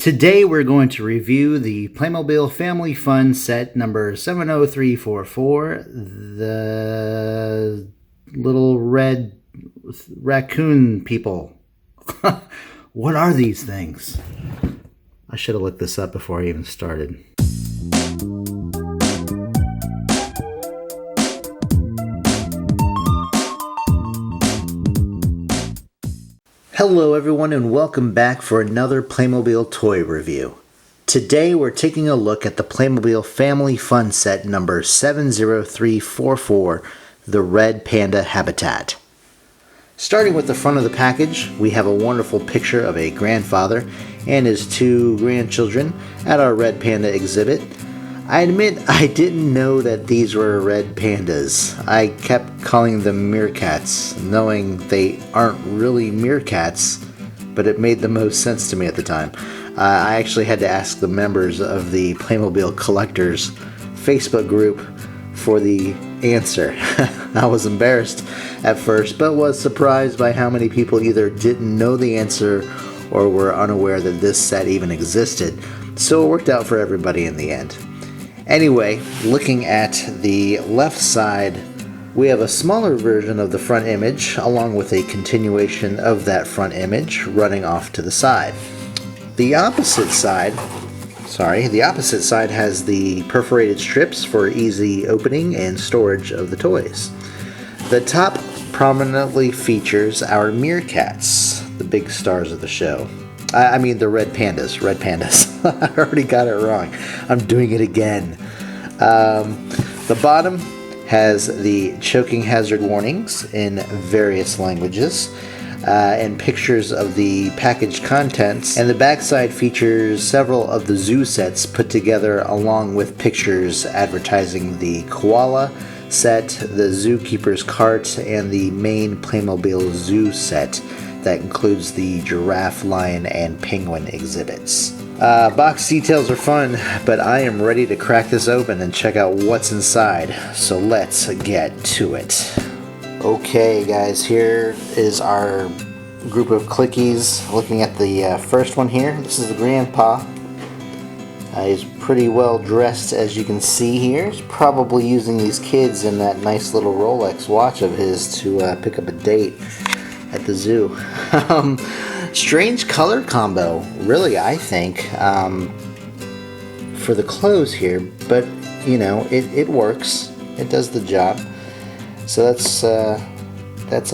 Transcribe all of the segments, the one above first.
Today we're going to review the Playmobil Family Fun set number 70344, the little red raccoon people. What are these things? I should have looked this up before I even started. Hello everyone and welcome back for another Playmobil toy review. Today we're taking a look at the Playmobil Family Fun set number 70344, the Red Panda Habitat. Starting with the front of the package, we have a wonderful picture of a grandfather and his two grandchildren at our Red Panda exhibit. I admit I didn't know that these were red pandas. I kept calling them meerkats, knowing they aren't really meerkats, but it made the most sense to me at the time. I actually had to ask the members of the Playmobil Collectors Facebook group for the answer. I was embarrassed at first, but was surprised by how many people either didn't know the answer or were unaware that this set even existed, so it worked out for everybody in the end. Anyway, looking at the left side, we have a smaller version of the front image, along with a continuation of that front image running off to the side. The opposite side has the perforated strips for easy opening and storage of the toys. The top prominently features our meerkats, the big stars of the show. I mean the Red Pandas. I already got it wrong. I'm doing it again. The bottom has the choking hazard warnings in various languages and pictures of the packaged contents. And the backside features several of the zoo sets put together along with pictures advertising the koala set, the zookeeper's cart, and the main Playmobil zoo set that includes the giraffe, lion, and penguin exhibits. Box details are fun, but I am ready to crack this open and check out what's inside, so let's get to it. Okay guys, here is our group of clickies. Looking at the first one here, this is the grandpa. He's pretty well dressed, as you can see here. He's probably using these kids in that nice little Rolex watch of his to pick up a date at the zoo. Strange color combo, really, I think, for the clothes here, but you know, it works. It does the job. So that's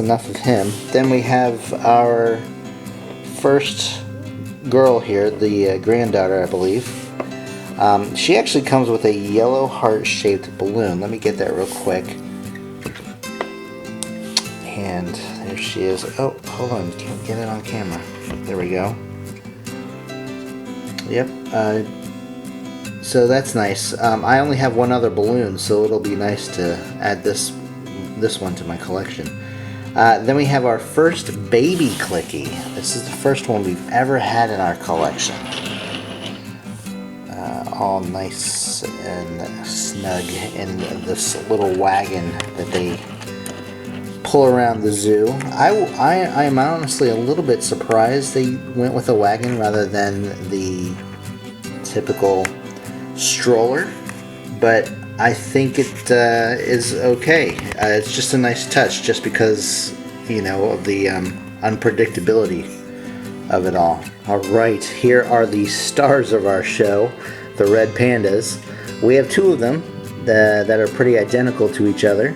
enough of him. Then we have our first girl here, the granddaughter, I believe. She actually comes with a yellow heart-shaped balloon. Let me get that real quick. And there she is. Oh, hold on, can't get it on camera. There we go. Yep. So that's nice. I only have one other balloon, so it'll be nice to add this one to my collection. Then we have our first baby clicky. This is the first one we've ever had in our collection. All nice and snug in this little wagon that they pull around the zoo. I am honestly a little bit surprised they went with a wagon rather than the typical stroller, but I think it is okay. It's just a nice touch, just because, you know, of the unpredictability of it all. Alright, here are the stars of our show, the Red Pandas. We have two of them that are pretty identical to each other.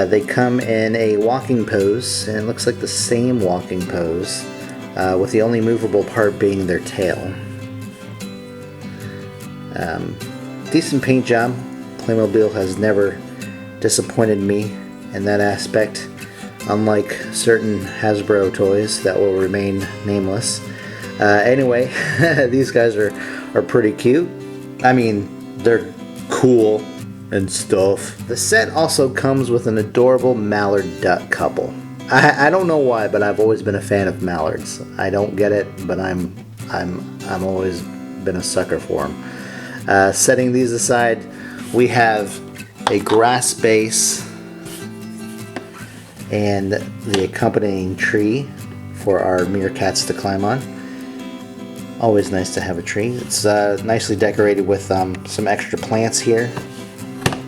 They come in a walking pose, and it looks like the same walking pose, with the only movable part being their tail. Decent paint job. Playmobil has never disappointed me in that aspect, unlike certain Hasbro toys that will remain nameless. Anyway, these guys are pretty cute. I mean, they're cool and stuff. The set also comes with an adorable Mallard Duck couple. I don't know why, but I've always been a fan of mallards. I don't get it, but I'm always been a sucker for them. Setting these aside, we have a grass base and the accompanying tree for our meerkats to climb on. Always nice to have a tree. It's nicely decorated with some extra plants here.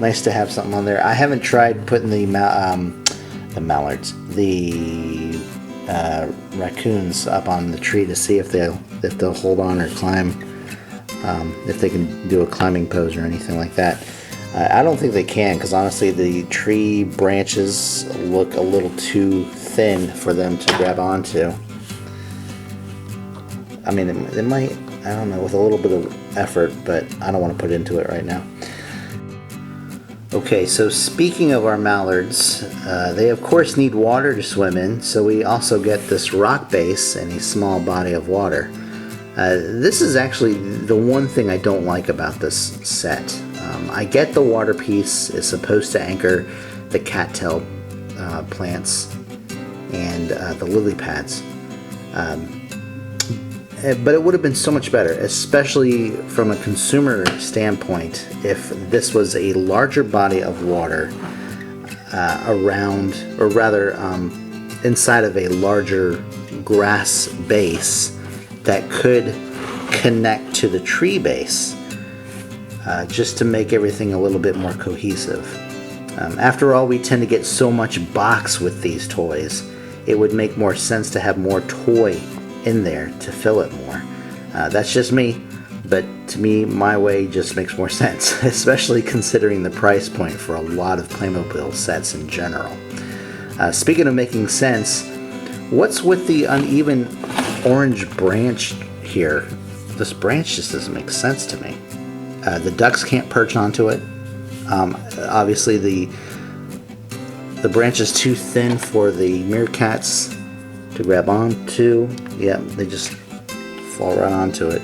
Nice to have something on there. I haven't tried putting the mallards, the raccoons up on the tree to see if they'll hold on or climb, if they can do a climbing pose or anything like that. I don't think they can, because honestly the tree branches look a little too thin for them to grab onto. I mean, they might, I don't know, with a little bit of effort, but I don't want to put into it right now. Okay, so speaking of our mallards, they of course need water to swim in, so we also get this rock base and a small body of water. This is actually the one thing I don't like about this set. I get the water piece is supposed to anchor the cattail plants and the lily pads. But it would have been so much better, especially from a consumer standpoint, if this was a larger body of water around, or rather inside of a larger grass base that could connect to the tree base, just to make everything a little bit more cohesive. After all, we tend to get so much box with these toys. It would make more sense to have more toy in there to fill it more. That's just me, but to me, my way just makes more sense, especially considering the price point for a lot of Playmobil sets in general. Speaking of making sense, what's with the uneven orange branch here? This branch just doesn't make sense to me. The ducks can't perch onto it. Obviously the branch is too thin for the meerkats to grab onto. Yeah, they just fall right onto it.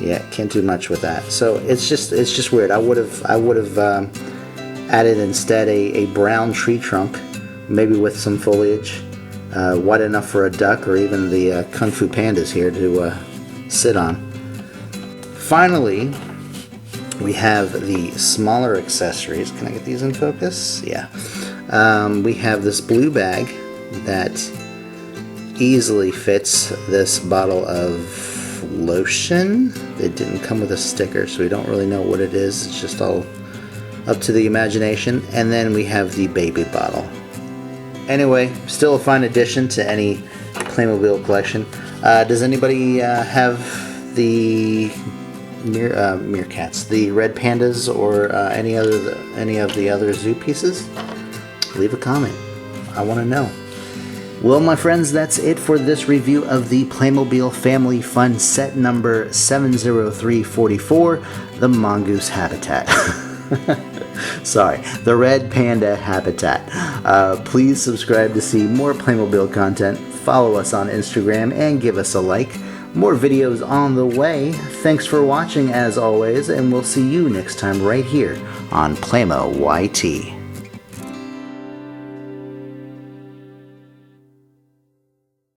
Yeah, can't do much with that. So it's just weird. I would have added instead a brown tree trunk, maybe with some foliage, wide enough for a duck or even the Kung Fu Pandas here to sit on. Finally, we have the smaller accessories. Can I get these in focus? Yeah. We have this blue bag that easily fits this bottle of lotion. It didn't come with a sticker, so we don't really know what it is. It's just all up to the imagination. And then we have the baby bottle. Anyway, still a fine addition to any Playmobil collection. Does anybody have the meerkats, the Red Pandas, or any of the other zoo pieces? Leave a comment. I want to know. Well, my friends, that's it for this review of the Playmobil Family Fun set number 70344, the Mongoose Habitat. Sorry, the Red Panda Habitat. Please subscribe to see more Playmobil content, follow us on Instagram, and give us a like. More videos on the way. Thanks for watching as always, and we'll see you next time right here on Playmo YT.